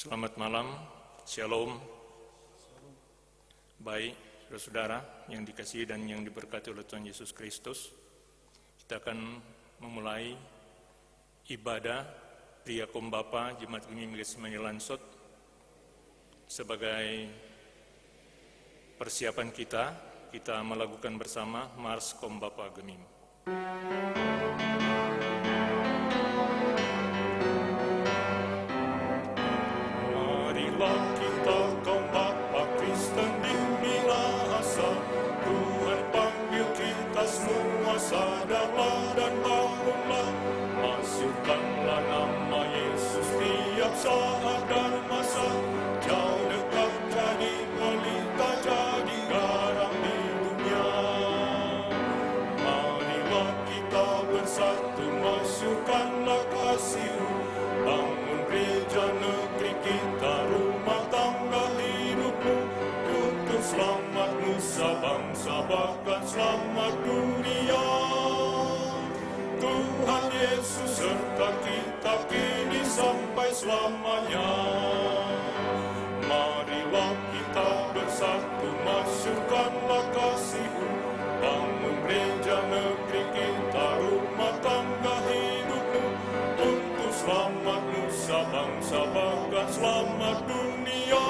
Selamat malam, Shalom. Baik, saudara-saudara yang dikasihi dan yang diberkati oleh Tuhan Yesus Kristus, kita akan memulai ibadah Pria Kombapa Jemaat Gemim Getsemani Lansot. Sebagai persiapan kita melakukan bersama Mars Kombapa Gemim. Kita kaum Bapa Kristen di Minahasa, Tuhan panggil kita semua, sadarlah dan bangunlah, masukkanlah nama Yesus tiap saat dan masa, jauh dekat jadi pelita, jadi garam di dunia. Marilah kita bersatu, masukkanlah kasih, bangun gereja negeri kita, rumah tangga hidupmu, untuk selamat nusa bangsa, bahkan selamat dunia. Tuhan Yesus serta kita kini sampai selamanya. Marilah kita bersatu, masukkanlah kasih-Mu, bangun gereja negeri kita, rumah tangga hidupmu, untuk selamat nusa bangsa, bahkan selamat dunia.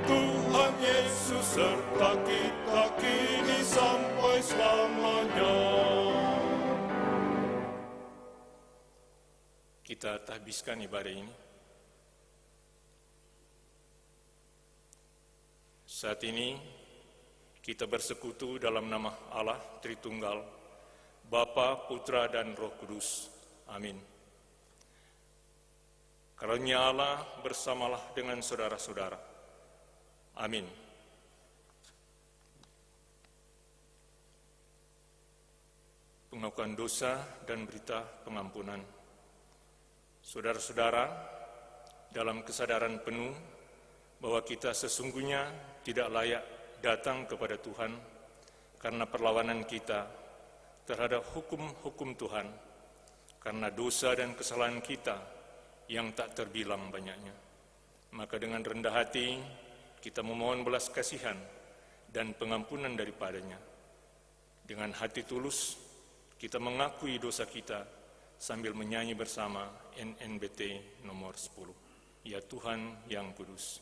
Tuhan Yesus serta kita kini sampai selamanya. Kita tahbiskan ibadah ini. Saat ini kita bersekutu dalam nama Allah Tritunggal, Bapa, Putra, dan Roh Kudus. Amin. Karunia Allah bersamalah dengan saudara-saudara. Amin. Pengakuan dosa dan berita pengampunan. Saudara-saudara, dalam kesadaran penuh bahwa kita sesungguhnya tidak layak datang kepada Tuhan karena perlawanan kita terhadap hukum-hukum Tuhan, karena dosa dan kesalahan kita yang tak terbilang banyaknya. Maka dengan rendah hati kita memohon belas kasihan dan pengampunan daripadanya. Dengan hati tulus kita mengakui dosa kita sambil menyanyi bersama NNBT nomor 10. Ya Tuhan yang kudus.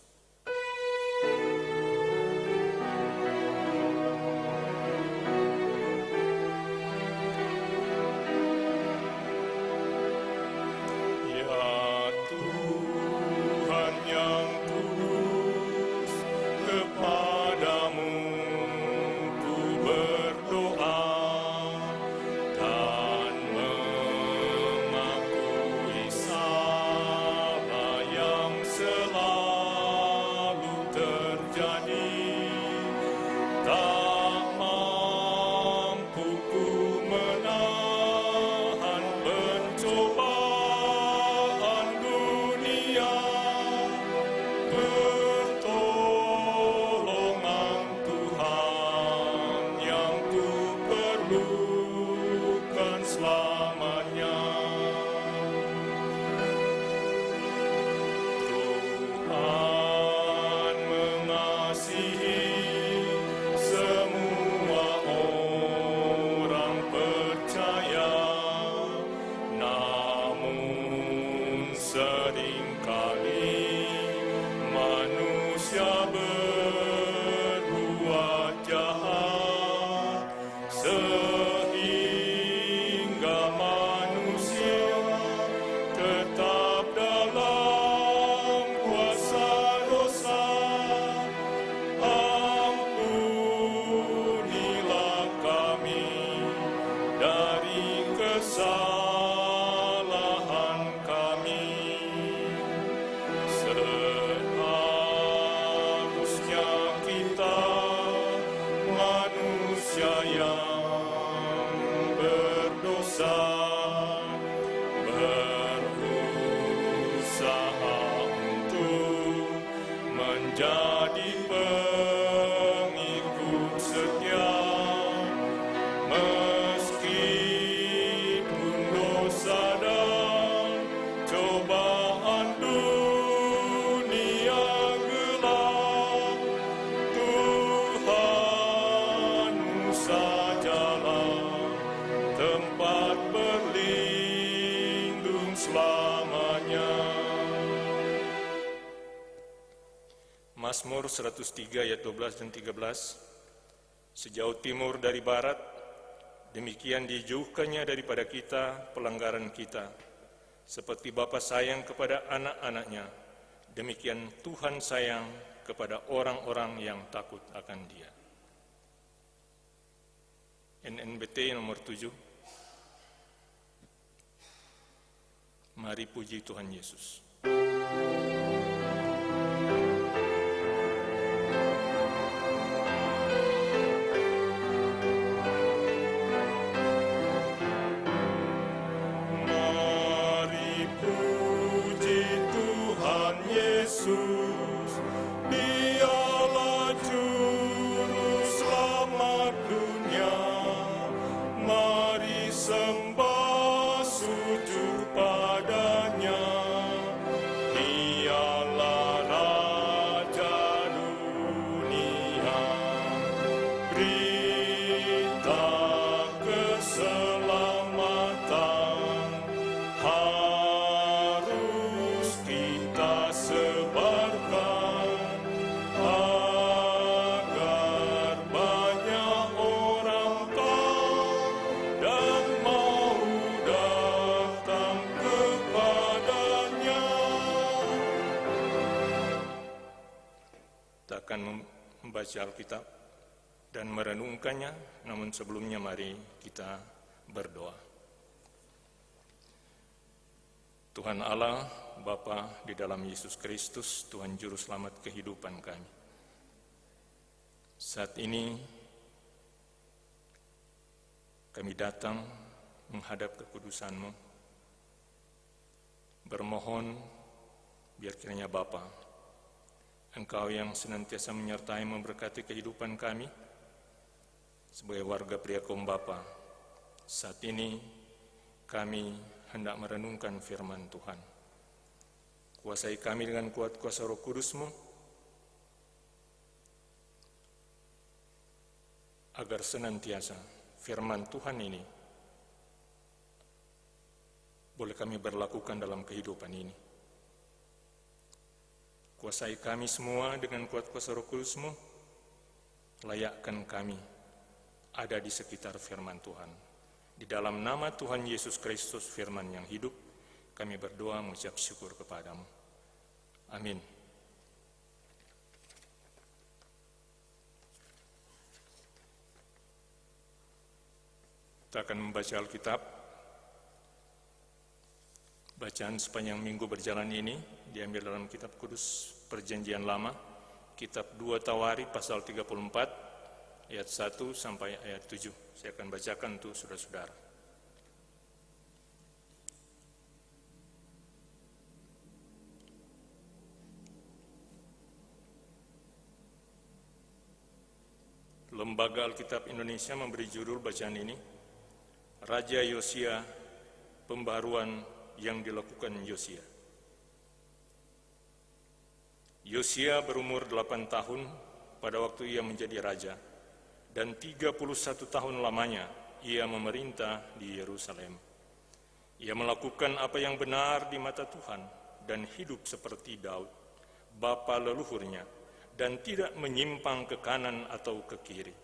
Jadi pengikut setia, meskipun dosa dan cobaan dunia. Mazmur 103 ayat 12 dan 13, sejauh timur dari barat, demikian dijauhkannya daripada kita pelanggaran kita. Seperti Bapa sayang kepada anak-anaknya, demikian Tuhan sayang kepada orang-orang yang takut akan Dia. NNBT nomor 7. Mari puji Tuhan Yesus. Mari puji Tuhan Yesus, Dialah Juru Selamat dunia. Mari sembah sujud padanya, Dialah Raja dunia. Berita keselamatan harus kita sebarkan, agar banyak orang tahu dan mau datang kepadanya. Kita akan membaca Alkitab dan merenungkannya, namun sebelumnya mari kita berdoa. Tuhan Allah, Bapa di dalam Yesus Kristus, Tuhan Juru Selamat kehidupan kami. Saat ini kami datang menghadap kekudusan-Mu, bermohon biar kiranya Bapa, Engkau yang senantiasa menyertai memberkati kehidupan kami sebagai warga pria kaum Bapa. Saat ini kami hendak merenungkan firman Tuhan. Kuasai kami dengan kuat kuasa Roh Kudus-Mu, agar senantiasa firman Tuhan ini boleh kami berlakukan dalam kehidupan ini. Kuasai kami semua dengan kuat kuasa Roh Kudus-Mu, layakkan kami ada di sekitar firman Tuhan. Di dalam nama Tuhan Yesus Kristus, firman yang hidup, kami berdoa mengucap syukur kepadamu. Amin. Kita akan membaca Alkitab. Bacaan sepanjang minggu berjalan ini diambil dalam kitab kudus Perjanjian Lama, kitab 2 Tawari pasal 34 ayat 1 sampai ayat 7. Saya akan bacakan untuk saudara-saudara. Lembaga Alkitab Indonesia memberi judul bacaan ini, Raja Yosia, Pembaharuan yang dilakukan Yosia. Yosia berumur 8 tahun pada waktu ia menjadi raja, dan 31 tahun lamanya ia memerintah di Yerusalem. Ia melakukan apa yang benar di mata Tuhan dan hidup seperti Daud, bapa leluhurnya, dan tidak menyimpang ke kanan atau ke kiri.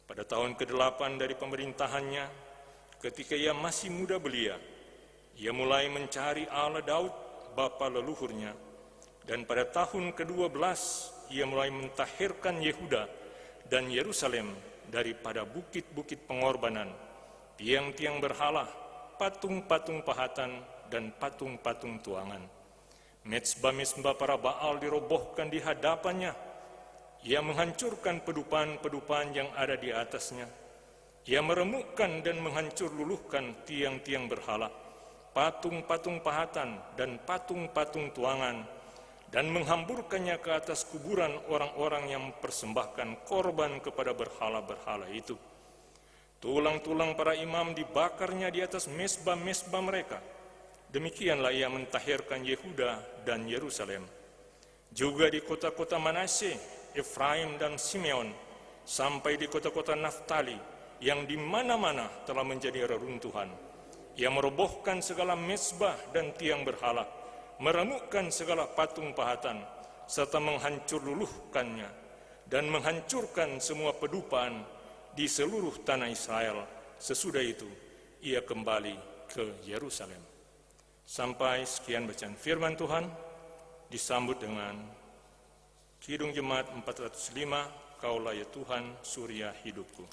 Pada tahun ke-8 dari pemerintahannya, ketika ia masih muda belia, ia mulai mencari Allah Daud, bapa leluhurnya, dan pada tahun ke-12 ia mulai mentahirkan Yehuda dan Yerusalem daripada bukit-bukit pengorbanan, tiang-tiang berhala, patung-patung pahatan, dan patung-patung tuangan. Mezbah-mezbah para Baal dirobohkan di hadapannya. Ia menghancurkan pedupan-pedupan yang ada di atasnya. Ia meremukkan dan menghancur luluhkan tiang-tiang berhala, patung-patung pahatan dan patung-patung tuangan, dan menghamburkannya ke atas kuburan orang-orang yang mempersembahkan korban kepada berhala-berhala itu. Tulang-tulang para imam dibakarnya di atas mezbah-mezbah mereka. Demikianlah ia mentahirkan Yehuda dan Yerusalem. Juga di kota-kota Manasye, Efraim dan Simeon, sampai di kota-kota Naftali, yang di mana-mana telah menjadi reruntuhan. Ia merobohkan segala mezbah dan tiang berhala, meremukkan segala patung pahatan, serta menghancur luluhkannya dan menghancurkan semua pedupaan di seluruh tanah Israel. Sesudah itu, ia kembali ke Yerusalem. Sampai sekian bacaan firman Tuhan, disambut dengan Kidung Jemaat 405, Kaulah ya Tuhan, surya hidupku.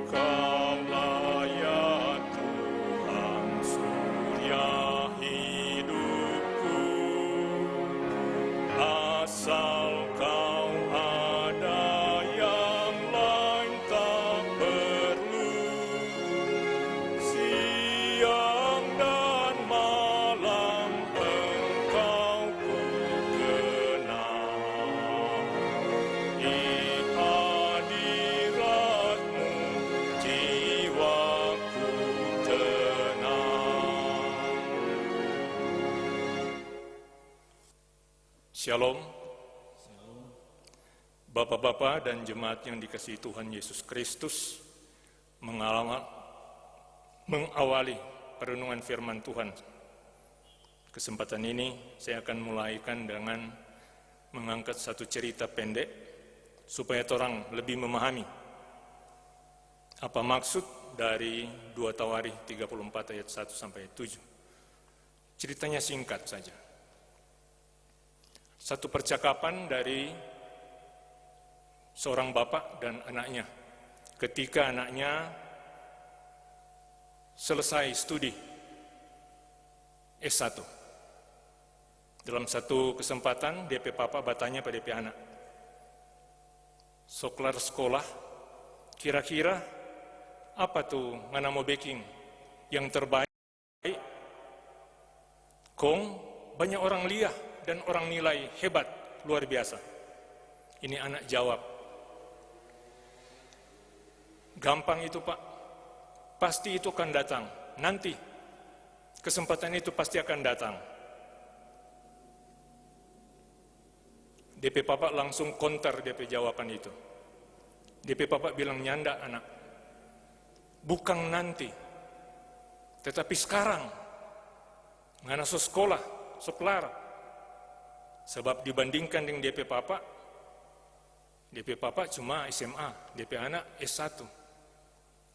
Kaulah ya Tuhan, surya hidupku, asal Kau ada yang lain tak perlu. Siang dan malam Engkau ku kenal. Di hadirat-Mu jiwaku tenang. Shalom. Bapak-bapak dan jemaat yang dikasihi Tuhan Yesus Kristus, mengawali perenungan firman Tuhan. Kesempatan ini saya akan mulaikan dengan mengangkat satu cerita pendek supaya orang lebih memahami apa maksud dari 2 Tawarikh 34 ayat 1 sampai 7. Ceritanya singkat saja. Satu percakapan dari seorang bapak dan anaknya ketika anaknya selesai studi S1. Dalam satu kesempatan, DP papa bertanya pada DP anak, "Soklar sekolah, kira-kira apa tuh mana mau baking yang terbaik? Kong banyak orang liah dan orang nilai hebat, luar biasa." Ini anak jawab, "Gampang itu Pak, pasti itu akan datang, nanti kesempatan itu pasti akan datang." DP Papa langsung counter DP jawaban itu. DP Papa bilang, "Nyanda anak, bukan nanti, tetapi sekarang. Ngana so sekolah, so kelar." Sebab dibandingkan dengan DP Papa cuma SMA, DP anak S1.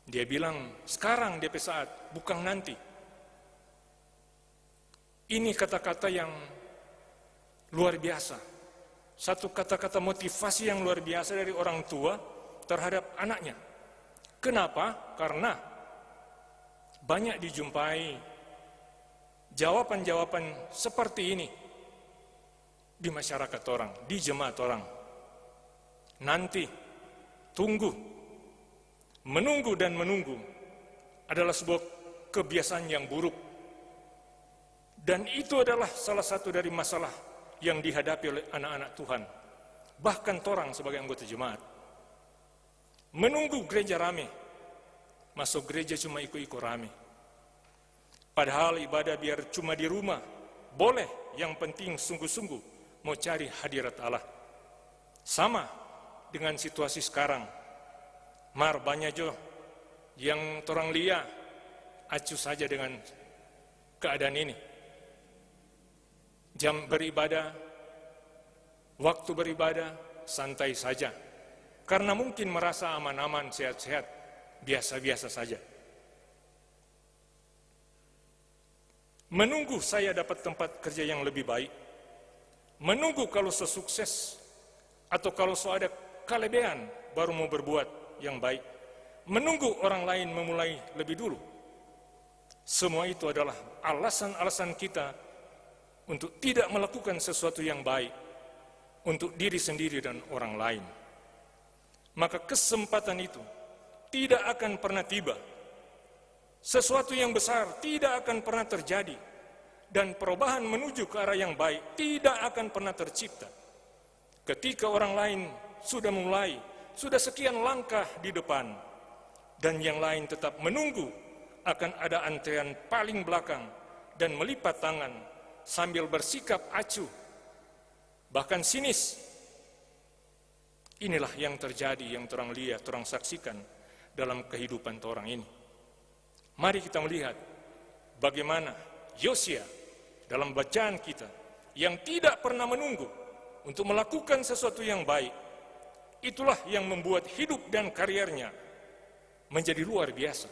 Dia bilang, sekarang DP saat, bukan nanti. Ini kata-kata yang luar biasa. Satu kata-kata motivasi yang luar biasa dari orang tua terhadap anaknya. Kenapa? Karena banyak dijumpai jawaban-jawaban seperti ini di masyarakat orang, di jemaat orang. Nanti, tunggu, menunggu dan menunggu adalah sebuah kebiasaan yang buruk. Dan itu adalah salah satu dari masalah yang dihadapi oleh anak-anak Tuhan. Bahkan orang sebagai anggota jemaat. Menunggu gereja rame. Masuk gereja cuma ikut-ikut rame. Padahal ibadah biar cuma di rumah. Boleh, yang penting sungguh-sungguh mau cari hadirat Allah. Sama dengan situasi sekarang. Mar banyak jo yang orang lia acuh saja dengan keadaan ini. Jam beribadah, waktu beribadah, santai saja. Karena mungkin merasa aman-aman, sehat-sehat, biasa-biasa saja. Menunggu saya dapat tempat kerja yang lebih baik. Menunggu kalau sesukses, atau kalau ada kelebihan, baru mau berbuat yang baik. Menunggu orang lain memulai lebih dulu. Semua itu adalah alasan-alasan kita untuk tidak melakukan sesuatu yang baik untuk diri sendiri dan orang lain. Maka kesempatan itu tidak akan pernah tiba. Sesuatu yang besar tidak akan pernah terjadi. Dan perubahan menuju ke arah yang baik tidak akan pernah tercipta. Ketika orang lain sudah mulai, sudah sekian langkah di depan, dan yang lain tetap menunggu, akan ada antrean paling belakang dan melipat tangan sambil bersikap acuh, bahkan sinis. Inilah yang terjadi, yang terang lihat, terang saksikan dalam kehidupan orang ini. Mari kita melihat bagaimana Yosia dalam bacaan kita yang tidak pernah menunggu untuk melakukan sesuatu yang baik. Itulah yang membuat hidup dan karirnya menjadi luar biasa.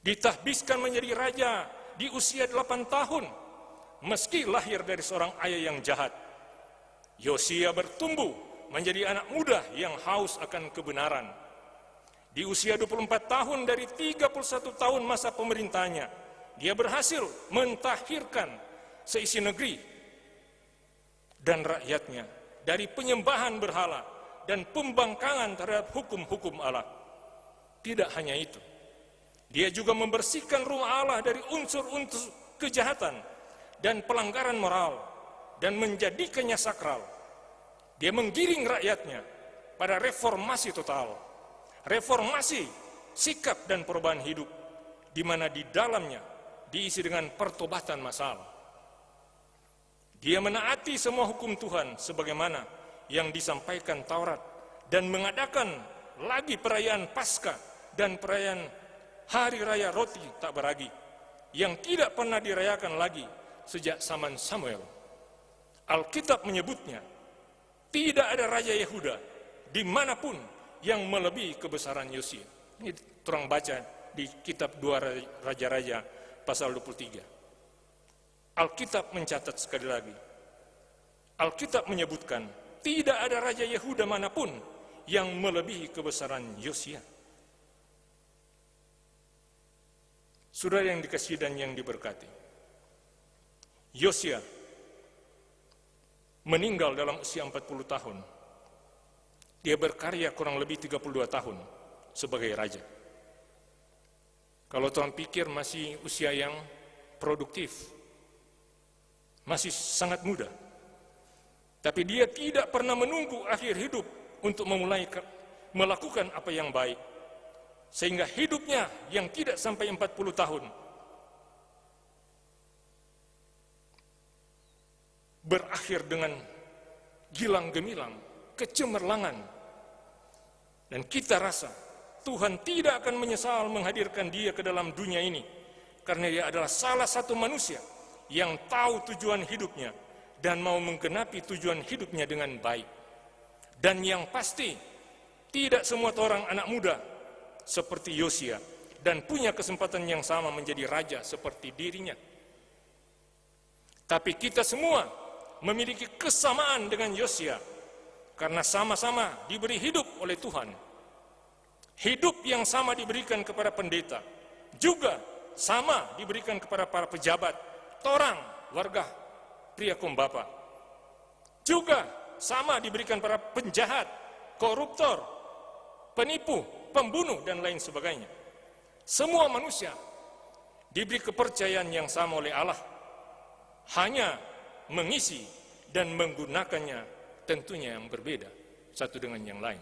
Ditahbiskan menjadi raja di usia 8 tahun, meski lahir dari seorang ayah yang jahat. Yosia bertumbuh menjadi anak muda yang haus akan kebenaran. Di usia 24 tahun dari 31 tahun masa pemerintahnya, dia berhasil mentahhirkan seisi negeri dan rakyatnya dari penyembahan berhala dan pembangkangan terhadap hukum-hukum Allah. Tidak hanya itu, dia juga membersihkan rumah Allah dari unsur-unsur kejahatan dan pelanggaran moral dan menjadikannya sakral. Dia menggiring rakyatnya pada reformasi total, reformasi sikap dan perubahan hidup, di mana di dalamnya diisi dengan pertobatan massal. Dia menaati semua hukum Tuhan sebagaimana yang disampaikan Taurat dan mengadakan lagi perayaan Paskah dan perayaan Hari Raya Roti Tak Beragi yang tidak pernah dirayakan lagi sejak zaman Samuel. Alkitab menyebutnya, tidak ada raja Yehuda dimanapun yang melebihi kebesaran Yosia. Ini terang baca di kitab 2 Raja-Raja pasal 23. Alkitab mencatat sekali lagi, Alkitab menyebutkan tidak ada raja Yehuda manapun yang melebihi kebesaran Yosia. Saudara yang dikasihi dan yang diberkati, Yosia meninggal dalam usia 40 tahun. Dia berkarya kurang lebih 32 tahun sebagai raja. Kalau tuan pikir masih usia yang produktif, masih sangat muda. Tapi dia tidak pernah menunggu akhir hidup untuk melakukan apa yang baik. Sehingga hidupnya yang tidak sampai 40 tahun berakhir dengan gilang gemilang, kecemerlangan. Dan kita rasa Tuhan tidak akan menyesal menghadirkan dia ke dalam dunia ini, karena dia adalah salah satu manusia yang tahu tujuan hidupnya dan mau menggenapi tujuan hidupnya dengan baik. Dan yang pasti, tidak semua orang anak muda seperti Yosia dan punya kesempatan yang sama menjadi raja seperti dirinya. Tapi kita semua memiliki kesamaan dengan Yosia, karena sama-sama diberi hidup oleh Tuhan. Hidup yang sama diberikan kepada pendeta, juga sama diberikan kepada para pejabat, torang, warga, pria kumbapa. Juga sama diberikan para penjahat, koruptor, penipu, pembunuh, dan lain sebagainya. Semua manusia diberi kepercayaan yang sama oleh Allah, hanya mengisi dan menggunakannya tentunya yang berbeda satu dengan yang lain.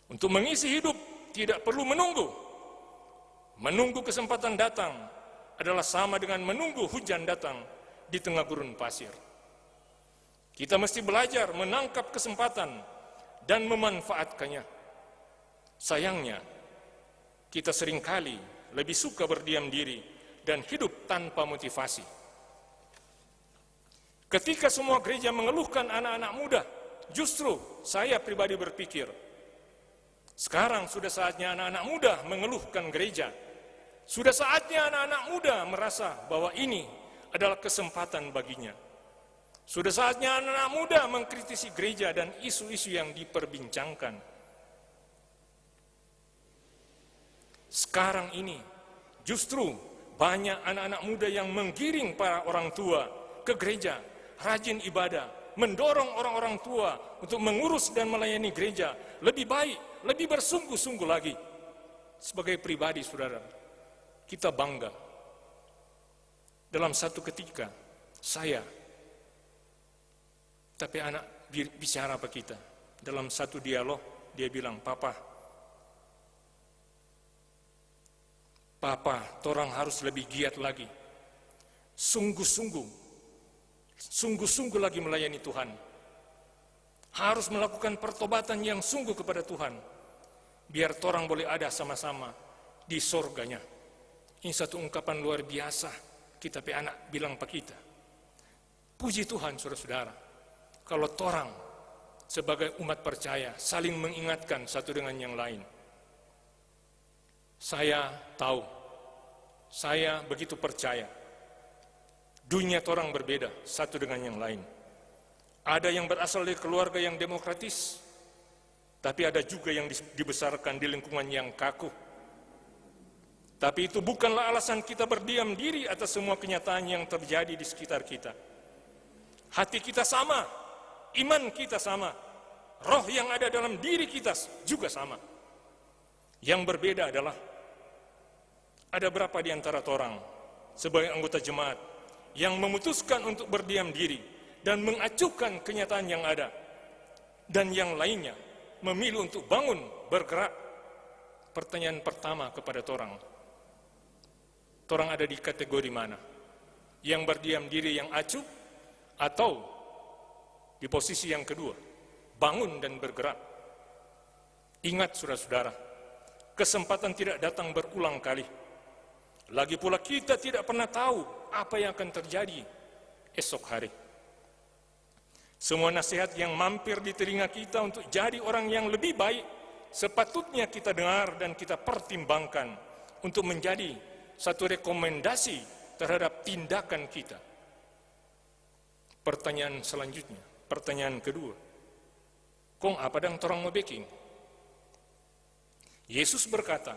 Untuk mengisi hidup tidak perlu menunggu. Menunggu kesempatan datang adalah sama dengan menunggu hujan datang di tengah gurun pasir. Kita mesti belajar menangkap kesempatan dan memanfaatkannya. Sayangnya, kita seringkali lebih suka berdiam diri dan hidup tanpa motivasi. Ketika semua gereja mengeluhkan anak-anak muda, justru saya pribadi berpikir, sekarang sudah saatnya anak-anak muda mengeluhkan gereja. Sudah saatnya anak-anak muda merasa bahwa ini adalah kesempatan baginya. Sudah saatnya anak-anak muda mengkritisi gereja dan isu-isu yang diperbincangkan. Sekarang ini justru banyak anak-anak muda yang menggiring para orang tua ke gereja, rajin ibadah, mendorong orang-orang tua untuk mengurus dan melayani gereja lebih baik, lebih bersungguh-sungguh lagi. Sebagai pribadi, saudara, kita bangga. Dalam satu ketika, tapi anak bicara apa kita. Dalam satu dialog, dia bilang, Papa, torang harus lebih giat lagi. Sungguh-sungguh lagi melayani Tuhan. Harus melakukan pertobatan yang sungguh kepada Tuhan. biar torang boleh ada sama-sama di sorganya. Ini satu ungkapan luar biasa kita pe anak bilang pak kita. Puji Tuhan saudara-saudara, kalau torang sebagai umat percaya saling mengingatkan satu dengan yang lain. Saya tahu, saya begitu percaya, dunia torang berbeda satu dengan yang lain. Ada yang berasal dari keluarga yang demokratis, tapi ada juga yang dibesarkan di lingkungan yang kaku. Tapi itu bukanlah alasan kita berdiam diri atas semua kenyataan yang terjadi di sekitar kita. Hati kita sama, iman kita sama, roh yang ada dalam diri kita juga sama. Yang berbeda adalah, ada berapa di antara torang sebagai anggota jemaat yang memutuskan untuk berdiam diri dan mengacuhkan kenyataan yang ada, dan yang lainnya memilih untuk bangun, bergerak. Pertanyaan pertama kepada torang ada di kategori mana? Yang berdiam diri yang acuh, atau di posisi yang kedua, bangun dan bergerak? Ingat saudara-saudara, kesempatan tidak datang berulang kali. Lagi pula kita tidak pernah tahu apa yang akan terjadi esok hari. Semua nasihat yang mampir di telinga kita untuk jadi orang yang lebih baik, sepatutnya kita dengar dan kita pertimbangkan untuk menjadi satu rekomendasi terhadap tindakan kita. Pertanyaan selanjutnya, pertanyaan kedua, kong apa dang torang mau baking? Yesus berkata,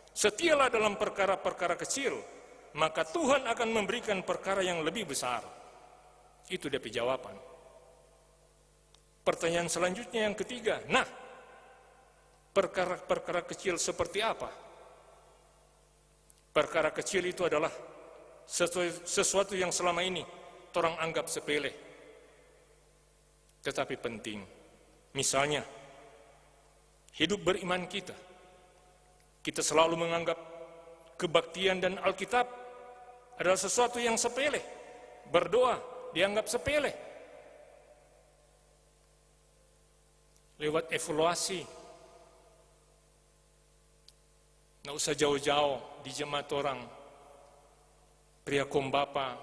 setialah dalam perkara-perkara kecil, maka Tuhan akan memberikan perkara yang lebih besar. Itu dia jawaban. Pertanyaan selanjutnya yang ketiga, nah, perkara-perkara kecil seperti apa? Perkara kecil itu adalah sesuatu yang selama ini orang anggap sepele, tetapi penting. Misalnya, hidup beriman kita. Kita selalu menganggap kebaktian dan Alkitab adalah sesuatu yang sepele. Berdoa dianggap sepele. Lewat evaluasi, nggak usah jauh-jauh di jemaat orang, pria kombapa,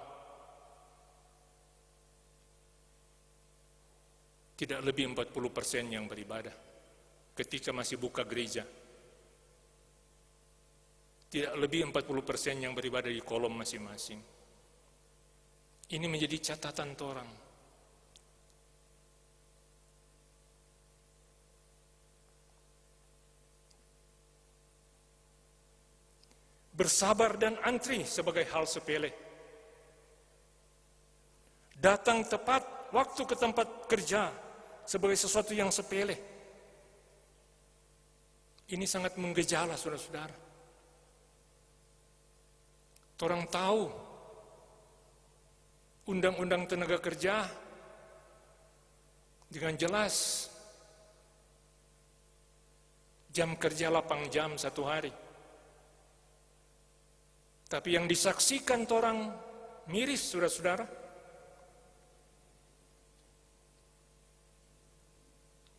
tidak lebih 40% yang beribadah ketika masih buka gereja. Tidak lebih 40% yang beribadah di kolom masing-masing. Ini menjadi catatan orang. Bersabar dan antri sebagai hal sepele. Datang tepat waktu ke tempat kerja sebagai sesuatu yang sepele. Ini sangat menggejala saudara-saudara. Orang tahu Undang-Undang Tenaga Kerja dengan jelas jam kerja 8 jam satu hari. Tapi yang disaksikan orang miris saudara-saudara.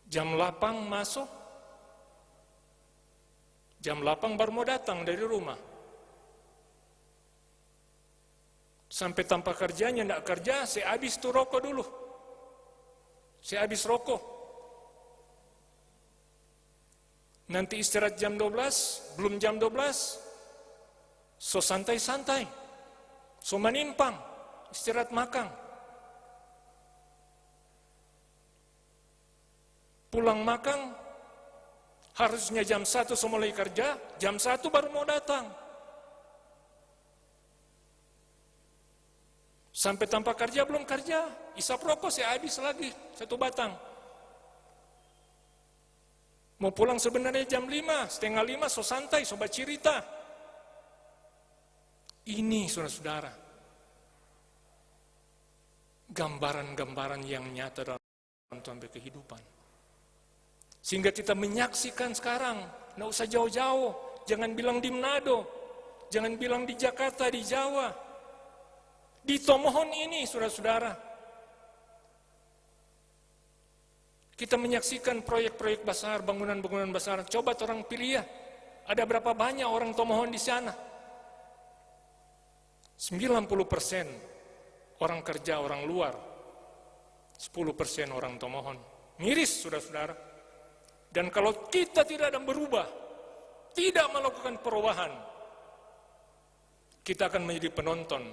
Jam 8 masuk, jam 8 baru mau datang dari rumah. Sampai tanpa kerjanya, tidak kerja, saya habis tuh rokok dulu. Saya habis rokok. Nanti istirahat jam 12, belum jam 12, so santai-santai, so manimpang, istirahat makan. Pulang makan, harusnya jam 1 so mulai kerja, jam 1 baru mau datang. Sampai tanpa kerja belum kerja, isap rokok saya habis lagi, 1 batang. Mau pulang sebenarnya jam 5, setengah 5, so santai, so bercerita. Ini saudara-saudara, gambaran-gambaran yang nyata dalam sampai kehidupan. Sehingga kita menyaksikan sekarang, nggak usah jauh-jauh, jangan bilang di Manado, jangan bilang di Jakarta, di Jawa. Di Tomohon ini, saudara-saudara, Kita menyaksikan proyek-proyek besar, bangunan-bangunan besar. Coba orang pilih ya, ada berapa banyak orang Tomohon di sana? 90% orang kerja, orang luar. 10% orang Tomohon. Miris, saudara-saudara. Dan kalau kita tidak ada berubah, tidak melakukan perubahan, kita akan menjadi penonton.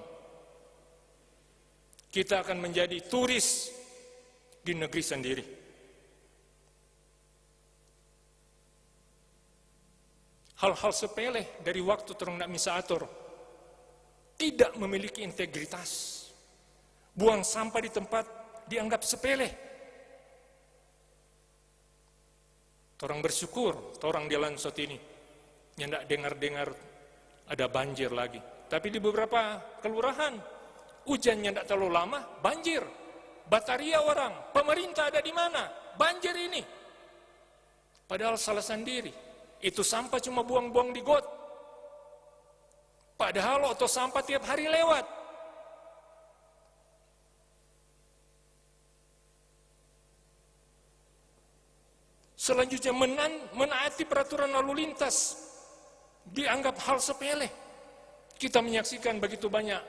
Kita akan menjadi turis di negeri sendiri. Hal-hal sepele dari waktu terang tidak bisa atur, tidak memiliki integritas. Buang sampah di tempat dianggap sepele. Orang bersyukur, orang di Lansot ini, yang tidak dengar-dengar ada banjir lagi. Tapi di beberapa kelurahan, hujannya tidak terlalu lama, banjir. Bataria orang, pemerintah ada di mana? Banjir ini. Padahal salah sendiri. Itu sampah cuma buang-buang di got. Padahal oto sampah tiap hari lewat. Selanjutnya menaati peraturan lalu lintas. Dianggap hal sepele. Kita menyaksikan begitu banyak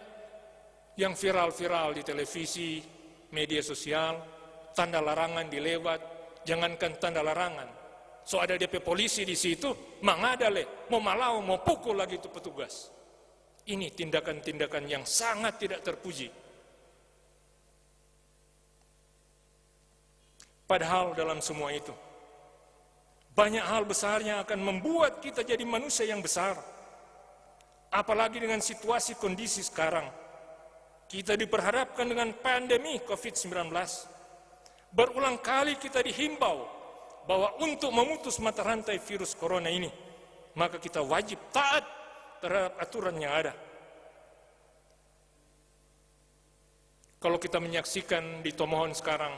yang viral-viral di televisi, media sosial, tanda larangan dilewat, jangankan tanda larangan. So ada DP polisi di situ, mangadale, mau malau, mau pukul lagi itu petugas. Ini tindakan-tindakan yang sangat tidak terpuji. Padahal dalam semua itu, banyak hal besar yang akan membuat kita jadi manusia yang besar. Apalagi dengan situasi kondisi sekarang. Kita diperhadapkan dengan pandemi COVID-19. Berulang kali kita dihimbau bahwa untuk memutus mata rantai virus corona ini, maka kita wajib taat terhadap aturan yang ada. Kalau kita menyaksikan di Tomohon sekarang,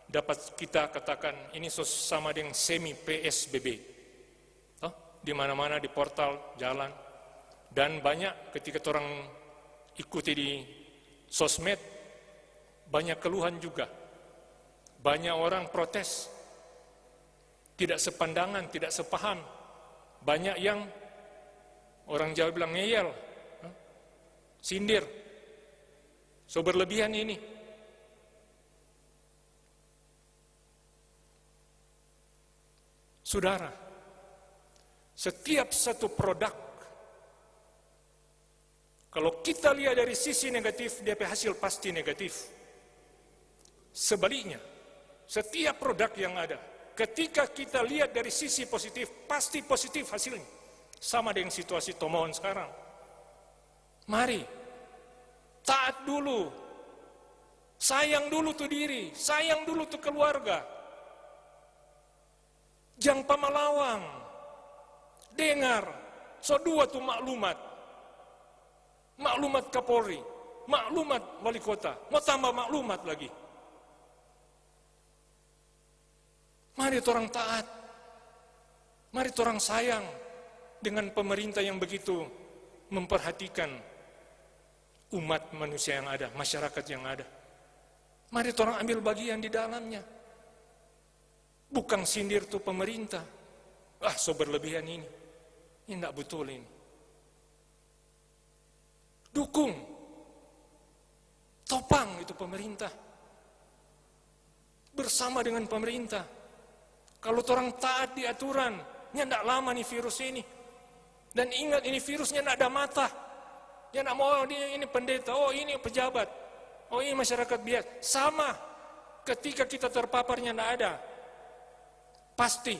dapat kita katakan ini sama dengan semi PSBB. Di mana-mana di portal jalan, dan banyak ketika orang ikuti di sosmed, banyak keluhan juga. Banyak orang protes, tidak sepandangan, tidak sepaham. Banyak yang orang Jawa bilang ngeyel, sindir. So berlebihan ini. Saudara, setiap satu produk, kalau kita lihat dari sisi negatif, DP hasil pasti negatif. Sebaliknya, setiap produk yang ada, ketika kita lihat dari sisi positif, pasti positif hasilnya. Sama dengan situasi Tomohon sekarang. Mari, taat dulu. Sayang dulu tuh diri, sayang dulu tuh keluarga. Jangan pamalawang. Dengar, so dua tuh maklumat. Maklumat Kapolri, maklumat wali kota, mau tambah maklumat lagi. Mari orang taat, mari orang sayang dengan pemerintah yang begitu memperhatikan umat manusia yang ada, masyarakat yang ada. Mari orang ambil bagian di dalamnya. Bukan sindir tuh pemerintah. So berlebihan ini. Ini tidak betul ini. Dukung. Topang itu pemerintah. Bersama dengan pemerintah. Kalau orang taat di aturan, tidak lama nih virus ini. Dan ingat ini virusnya tidak ada mata. Dia tidak mau ini pendeta, ini pejabat, ini masyarakat biasa. Sama ketika kita terpaparnya tidak ada. Pasti.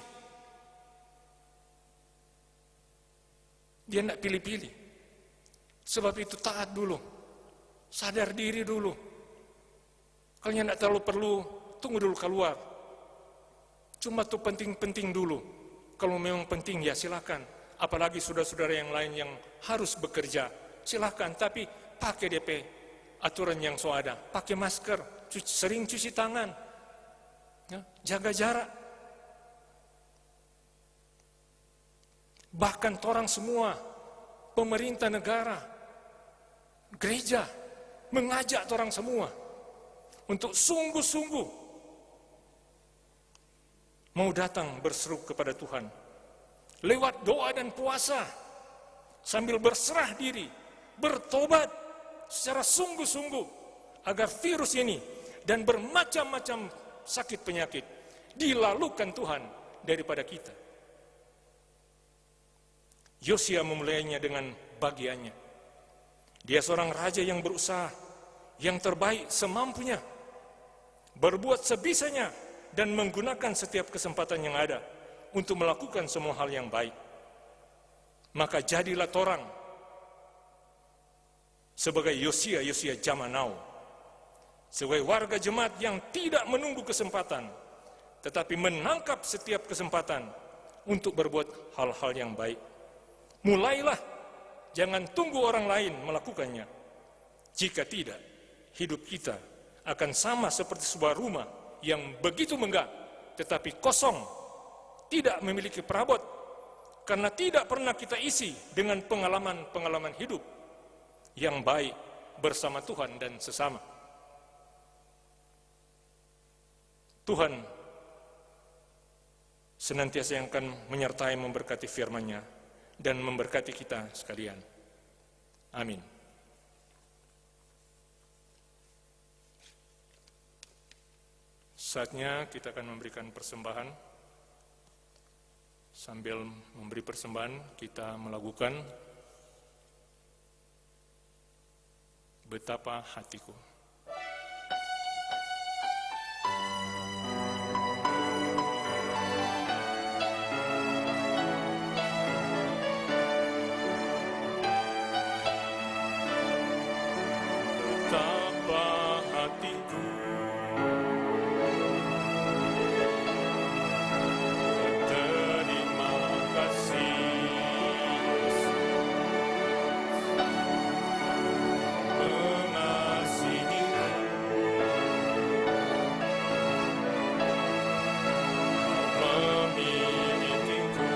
Dia tidak pilih-pilih. Sebab itu taat dulu. Sadar diri dulu. Kalau tidak terlalu perlu, tunggu dulu keluar. Cuma tuh penting-penting dulu. Kalau memang penting ya silakan. Apalagi saudara-saudara yang lain yang harus bekerja, silakan. Tapi pakai DP aturan yang so ada. Pakai masker, sering cuci tangan, jaga jarak. Bahkan orang semua, pemerintah negara, gereja, mengajak orang semua untuk sungguh-sungguh mau datang berseru kepada Tuhan lewat doa dan puasa, sambil berserah diri, bertobat secara sungguh-sungguh agar virus ini dan bermacam-macam sakit penyakit dilalukan Tuhan daripada kita. Yosia memulainya dengan bagiannya. Dia seorang raja yang berusaha, yang terbaik semampunya, berbuat sebisanya dan menggunakan setiap kesempatan yang ada untuk melakukan semua hal yang baik. Maka jadilah torang sebagai Yosia zaman now, sebagai warga jemaat yang tidak menunggu kesempatan, tetapi menangkap setiap kesempatan untuk berbuat hal-hal yang baik. Mulailah, jangan tunggu orang lain melakukannya. Jika tidak, hidup kita akan sama seperti sebuah rumah yang begitu megah, tetapi kosong, tidak memiliki perabot, karena tidak pernah kita isi dengan pengalaman-pengalaman hidup yang baik bersama Tuhan dan sesama. Tuhan senantiasa yang akan menyertai memberkati firman-Nya dan memberkati kita sekalian. Amin. Saatnya kita akan memberikan persembahan. Sambil memberi persembahan, kita melakukan Betapa Hatiku. Betapa hatiku terima kasih mengasihimu, memilikiku.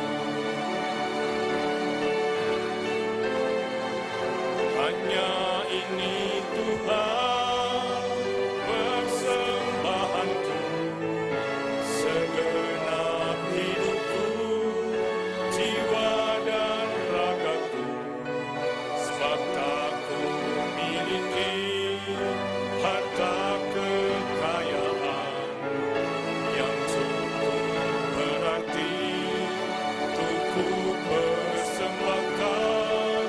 Hanya ini Tuhan persembahanku, segenap hidupku, jiwa dan ragaku, sebab tak ku miliki harta kekayaan yang cukup berarti untuk ku persembahkan.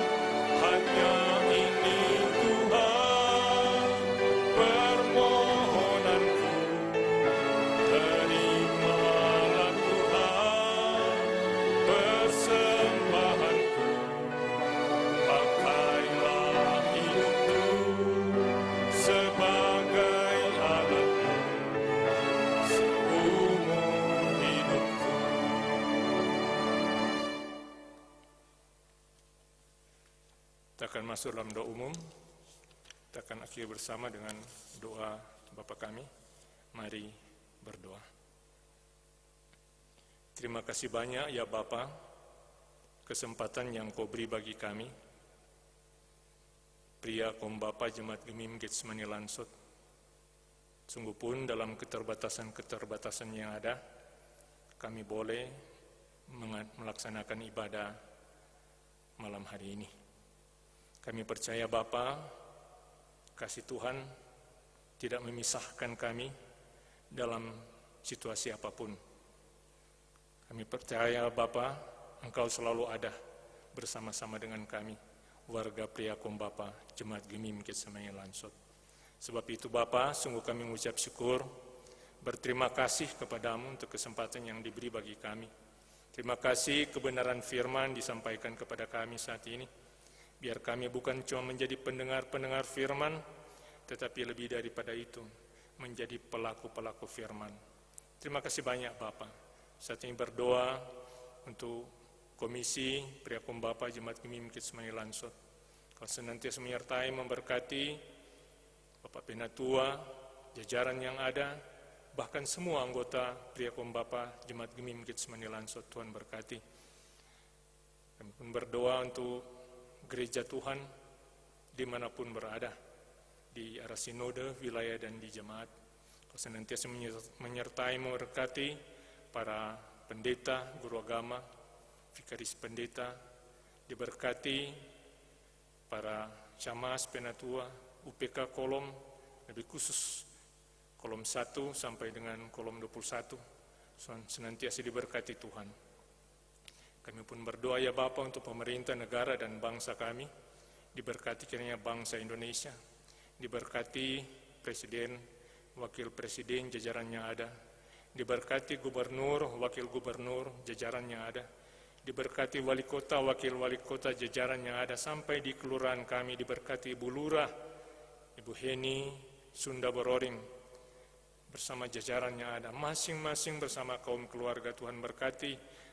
Hanya ini Tuhan permohonanku, terimalah Tuhan persembahanku, pakailah hidupku sebagai alatmu seumur hidupku. Kita akan masuk dalam doa umum. Kita akan akhiri bersama dengan doa Bapa kami. Mari berdoa. Terima kasih banyak ya Bapa, kesempatan yang Kau beri bagi kami, pria kaum Bapa Jemaat Gemim Getsemani Lansut. Sungguh pun dalam keterbatasan yang ada, kami boleh melaksanakan ibadah malam hari ini. Kami percaya Bapa, kasih Tuhan tidak memisahkan kami dalam situasi apapun. Kami percaya Bapa, Engkau selalu ada bersama-sama dengan kami, warga pria kaum Bapa Jemaat Gemim Getsemani Lansut. Sebab itu Bapa, sungguh kami mengucap syukur, berterima kasih kepadamu untuk kesempatan yang diberi bagi kami. Terima kasih kebenaran firman disampaikan kepada kami saat ini. Biar kami bukan cuma menjadi pendengar-pendengar firman, tetapi lebih daripada itu, menjadi pelaku-pelaku firman. Terima kasih banyak Bapa. Saat ini berdoa untuk Komisi Pria Kaum Bapa Jemaat Gemim Getsemani Lansut. Kau senantiasa menyertai, memberkati Bapak Penatua, jajaran yang ada, bahkan semua anggota Pria Kaum Bapa Jemaat Gemim Getsemani Lansut. Tuhan berkati. Kami pun berdoa untuk gereja Tuhan dimanapun berada, di arah sinode, wilayah dan di jemaat. Kau senantiasa menyertai, memberkati para pendeta, guru agama, vikaris pendeta, diberkati para camas, penatua, UPK kolom, lebih khusus kolom 1 sampai dengan kolom 21, senantiasa diberkati Tuhan. Kami pun berdoa ya Bapa untuk pemerintah negara dan bangsa kami, diberkati kiranya bangsa Indonesia, diberkati Presiden, Wakil Presiden, jajarannya ada, diberkati Gubernur, Wakil Gubernur, jajarannya ada, diberkati Wali Kota, Wakil Wali Kota, jajarannya ada, sampai di kelurahan kami, diberkati Ibu Lurah, Ibu Heni, Sunda Bororing, bersama jajarannya ada, masing-masing bersama kaum keluarga. Tuhan berkati,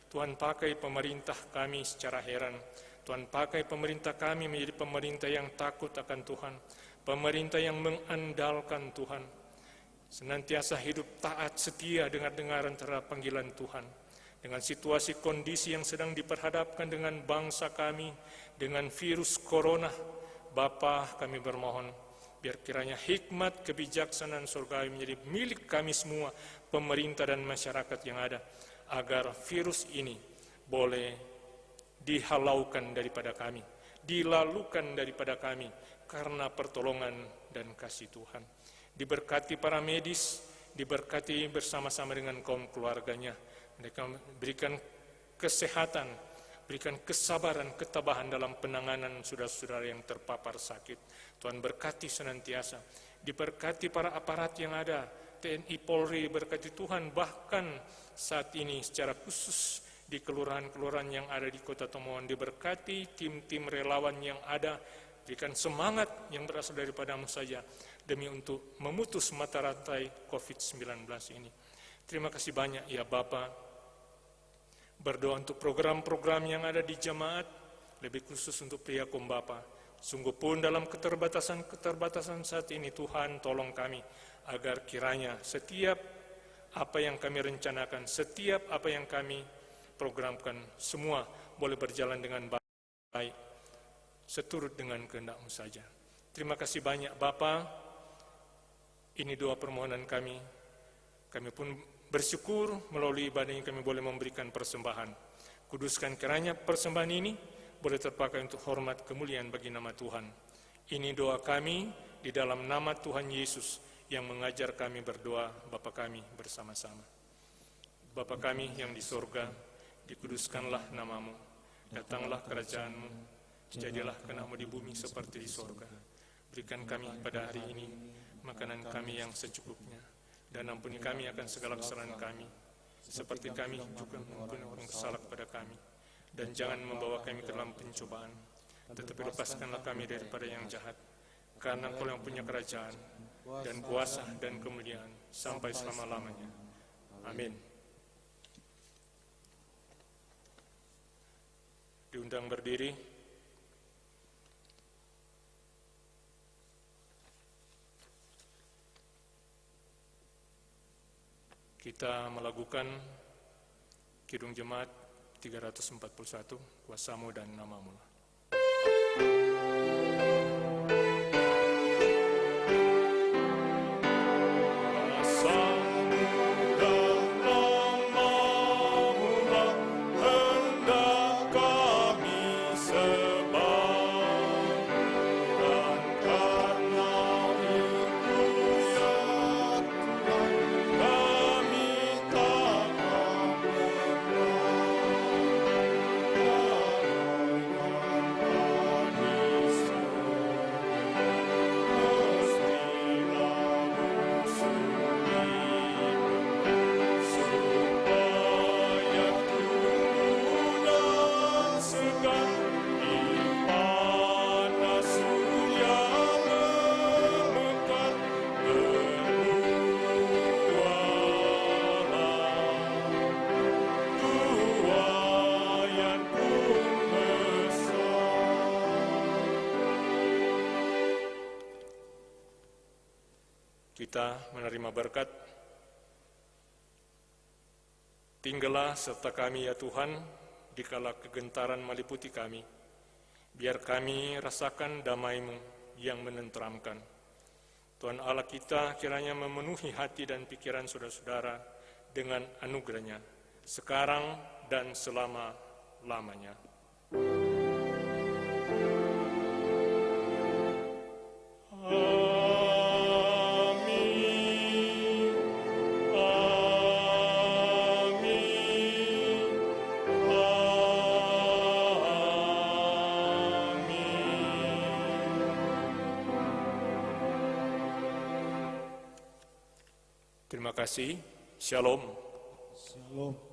Tuhan pakai pemerintah kami secara heran, Tuhan pakai pemerintah kami menjadi pemerintah yang takut akan Tuhan, pemerintah yang mengandalkan Tuhan, senantiasa hidup taat setia dengar-dengaran terhadap panggilan Tuhan. Dengan situasi kondisi yang sedang diperhadapkan dengan bangsa kami, dengan virus corona, Bapa kami bermohon, biar kiranya hikmat kebijaksanaan surgawi menjadi milik kami semua, pemerintah dan masyarakat yang ada, agar virus ini boleh dihalaukan daripada kami, dilalukan daripada kami, karena pertolongan dan kasih Tuhan. Diberkati para medis, diberkati bersama-sama dengan kaum keluarganya, mereka berikan kesehatan, berikan kesabaran, ketabahan dalam penanganan saudara-saudara yang terpapar sakit. Tuhan berkati senantiasa, diberkati para aparat yang ada, TNI Polri, berkati Tuhan, bahkan saat ini secara khusus di kelurahan-kelurahan yang ada di Kota Tomohon, diberkati tim-tim relawan yang ada, berikan semangat yang berasal daripadamu saja, demi untuk memutus mata rantai COVID-19 ini. Terima kasih banyak ya Bapa. Berdoa untuk program-program yang ada di jemaat, lebih khusus untuk pria kaum Bapa. Sungguh pun dalam keterbatasan saat ini, Tuhan tolong kami, agar kiranya setiap apa yang kami rencanakan, setiap apa yang kami programkan, semua boleh berjalan dengan baik, seturut dengan kehendak-Mu saja. Terima kasih banyak Bapa. Ini doa permohonan kami. Kami pun bersyukur melalui ibadah ini kami boleh memberikan persembahan. Kuduskan kiranya persembahan ini boleh terpakai untuk hormat kemuliaan bagi nama Tuhan. Ini doa kami di dalam nama Tuhan Yesus yang mengajar kami berdoa, Bapa kami bersama-sama. Bapa kami yang di sorga, dikuduskanlah namamu, datanglah kerajaan-Mu, jadilah kehendak-Mu di bumi seperti di sorga. Berikan kami pada hari ini makanan kami yang secukupnya, dan ampuni kami akan segala kesalahan kami, seperti kami juga mengampuni orang bersalah kepada kami. Dan jangan membawa kami ke dalam pencobaan, tetapi lepaskanlah kami daripada yang jahat, karena Engkau yang punya kerajaan, dan kuasa, dan kemuliaan, sampai selama-lamanya. Amin. Diundang berdiri. Kita melakukan Kidung Jemaat 341, Kuasa-Mu dan Nama-Mu. Kita menerima berkat. Tinggallah serta kami ya Tuhan, dikala kegentaran meliputi kami. Biar kami rasakan damai-Mu yang menenteramkan. Tuhan Allah kita kiranya memenuhi hati dan pikiran saudara-saudara dengan anugerahnya, sekarang dan selama-lamanya. Amin. Amin. Terima kasih. Shalom. Shalom.